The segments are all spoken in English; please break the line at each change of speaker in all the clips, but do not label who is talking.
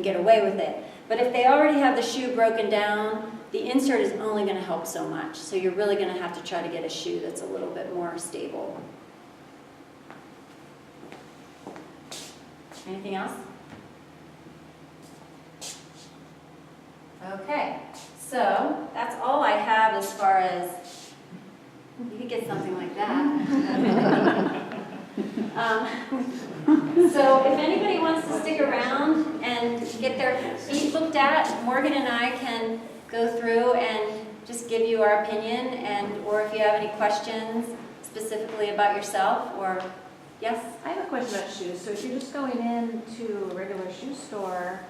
get away with it. But if they already have the shoe broken down, the insert is only going to help so much. So you're really going to have to try to get a shoe that's a little bit more stable. Anything else? Okay, so that's all I have as far as, you could get something like that. So if anybody wants to stick around and get their feet looked at, Morgan and I can go through and just give you our opinion, and or if you have any questions specifically about yourself, or yes?
I have a question about shoes. So if you're just going into a regular shoe store,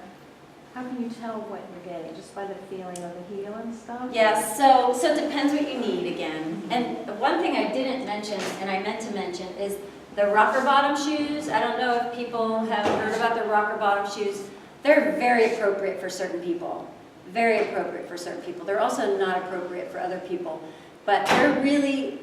how can you tell what you're getting? Just by the feeling of the heel and stuff?
Yes, so it depends what you need again. And one thing I didn't mention, and I meant to mention, is the rocker bottom shoes. I don't know if people have heard about the rocker bottom shoes. They're very appropriate for certain people. Very appropriate for certain people. They're also not appropriate for other people. But they're really,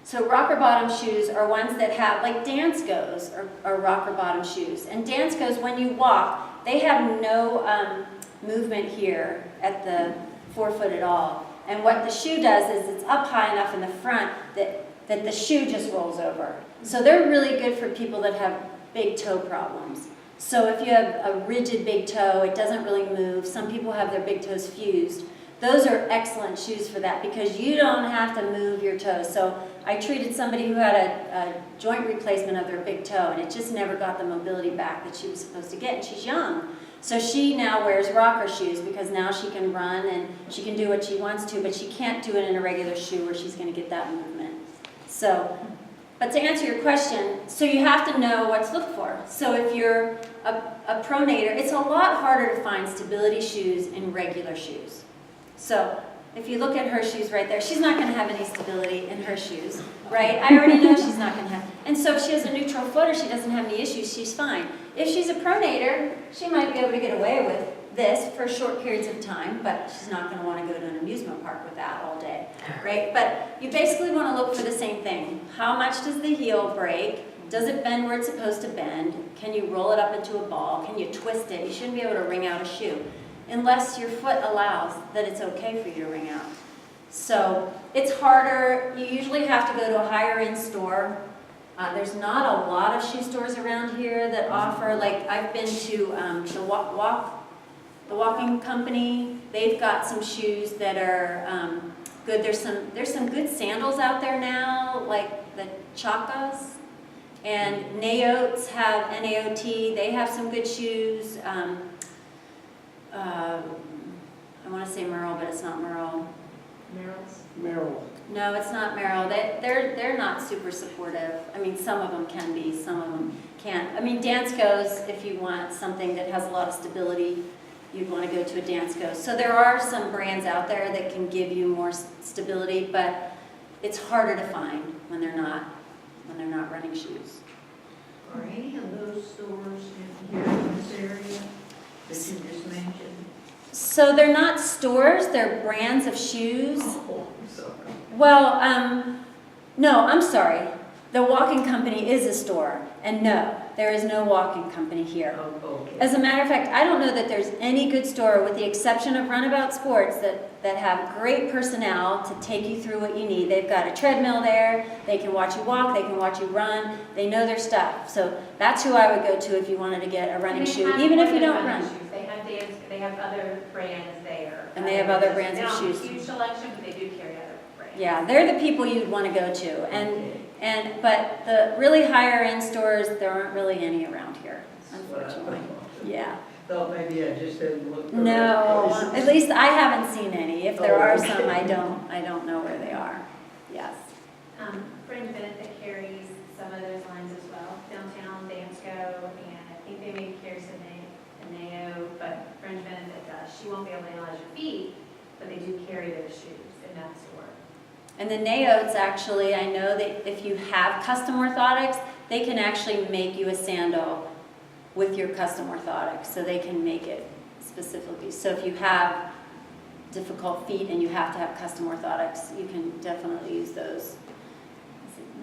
so rocker bottom shoes are ones that have, like Danskos are rocker bottom shoes. And Danskos, when you walk, they have no movement here at the forefoot at all. And what the shoe does is it's up high enough in the front that the shoe just rolls over. So they're really good for people that have big toe problems. So if you have a rigid big toe, it doesn't really move. Some people have their big toes fused. Those are excellent shoes for that because you don't have to move your toes. So I treated somebody who had a joint replacement of their big toe, and it just never got the mobility back that she was supposed to get, and she's young. So she now wears rocker shoes because now she can run and she can do what she wants to, but she can't do it in a regular shoe where she's going to get that movement. So, but to answer your question, so you have to know what to look for. So if you're a pronator, it's a lot harder to find stability shoes in regular shoes. So if you look at her shoes right there, she's not going to have any stability in her shoes, right? I already know she's not going to have. And so if she has a neutral foot or she doesn't have any issues, she's fine. If she's a pronator, she might be able to get away with this for short periods of time, but she's not going to want to go to an amusement park with that all day, right? But you basically want to look for the same thing. How much does the heel break? Does it bend where it's supposed to bend? Can you roll it up into a ball? Can you twist it? You shouldn't be able to wring out a shoe unless your foot allows that it's okay for you to wring out. So it's harder. You usually have to go to a higher end store. There's not a lot of shoe stores around here that offer, like I've been to the Walking Company. They've got some shoes that are good. There's some good sandals out there now, like the Chakas. And Naots have NAOT. They have some good shoes. I want to say Merle, but it's not Merle.
Merrill.
No, it's not Merrill. They're not super supportive. I mean, some of them can be, some of them can't. I mean, Danskos, if you want something that has a lot of stability, you'd want to go to a Danskos. So there are some brands out there that can give you more stability, but it's harder to find when they're not running shoes.
Are any of those stores in here in this area that you just mentioned?
So they're not stores, they're brands of shoes.
Oh, sorry.
Well, no, I'm sorry. The Walking Company is a store, and no, there is no Walking Company here.
Oh, okay.
As a matter of fact, I don't know that there's any good store, with the exception of Runabout Sports, that have great personnel to take you through what you need. They've got a treadmill there, they can watch you walk, they can watch you run, they know their stuff. So that's who I would go to if you wanted to get a running shoe, even if you don't run.
They have other brands there.
And they have other brands of shoes.
Huge selection, but they do carry other brands.
Yeah, they're the people you'd want to go to. But the really higher end stores, there aren't really any around here, unfortunately. Yeah.
Thought maybe I just didn't look. for
No,
that place.
at least I haven't seen any. If there are some, I don't know where they are. Yes.
Fringe Benefit carries some of those lines as well. Downtown, Dansko, and I think they maybe carry some Nao, but Fringe Benefit does. She won't be able to analyze your feet, but they do carry those shoes in that store.
And the Naots, actually, I know that if you have custom orthotics, they can actually make you a sandal with your custom orthotics. So they can make it specifically. So if you have difficult feet and you have to have custom orthotics, you can definitely use those.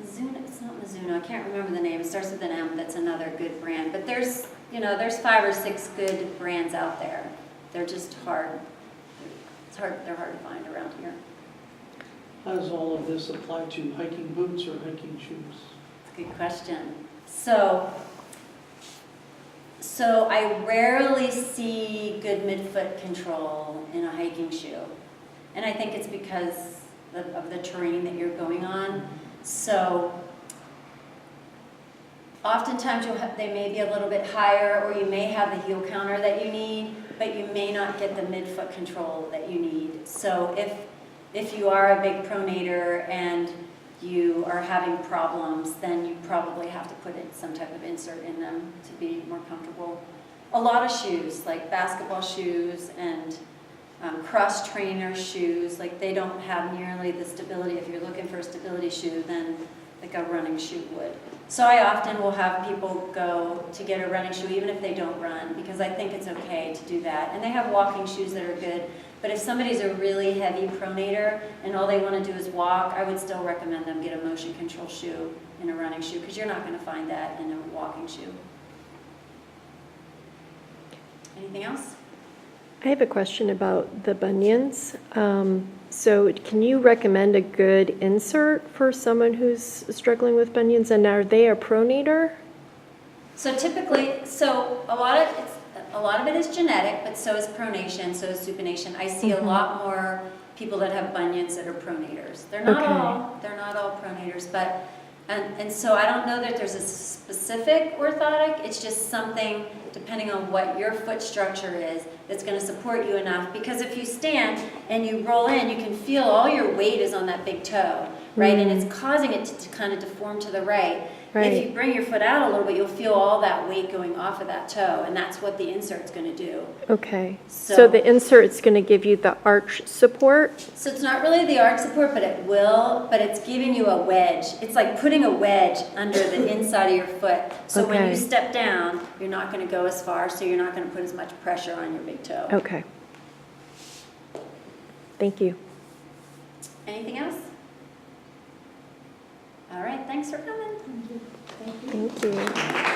Is it Mizuno? It's not Mizuno. I can't remember the name. It starts with an M. That's another good brand. But there's you know, there's 5 or 6 good brands out there. They're just hard. They're hard to find around here.
How does all of this apply to hiking boots or hiking shoes?
It's a good question. So I rarely see good midfoot control in a hiking shoe. And I think it's because of the terrain that you're going on. So oftentimes they may be a little bit higher, or you may have the heel counter that you need, but you may not get the midfoot control that you need. So if you are a big pronator and you are having problems, then you probably have to put in some type of insert in them to be more comfortable. A lot of shoes, like basketball shoes and cross trainer shoes, like they don't have nearly the stability. If you're looking for a stability shoe, then like a running shoe would. So I often will have people go to get a running shoe even if they don't run, because I think it's okay to do that. And they have walking shoes that are good. But if somebody's a really heavy pronator and all they want to do is walk, I would still recommend them get a motion control shoe in a running shoe, because you're not going to find that in a walking shoe. Anything else?
I have a question about the bunions. So can you recommend a good insert for someone who's struggling with bunions, and are they a pronator?
So typically, a lot of it is genetic, but so is pronation, so is supination. I see a lot more people that have bunions that are pronators. They're not all pronators, but and so I don't know that there's a specific orthotic. It's just something, depending on what your foot structure is, that's going to support you enough. Because if you stand and you roll in, you can feel all your weight is on that big toe, right? And it's causing it to kind of deform to the right.
Right.
If you bring your foot out a little bit, you'll feel all that weight going off of that toe, and that's what the insert's going to do.
Okay. So the insert's going to give you the arch support?
So it's not really the arch support, but it will, but it's giving you a wedge. It's like putting a wedge under the inside of your foot. So when you
Okay.
step down, you're not going to go as far, so you're not going to put as much pressure on your big toe.
Okay. Thank you.
Anything else? All right, thanks for coming.
Thank you.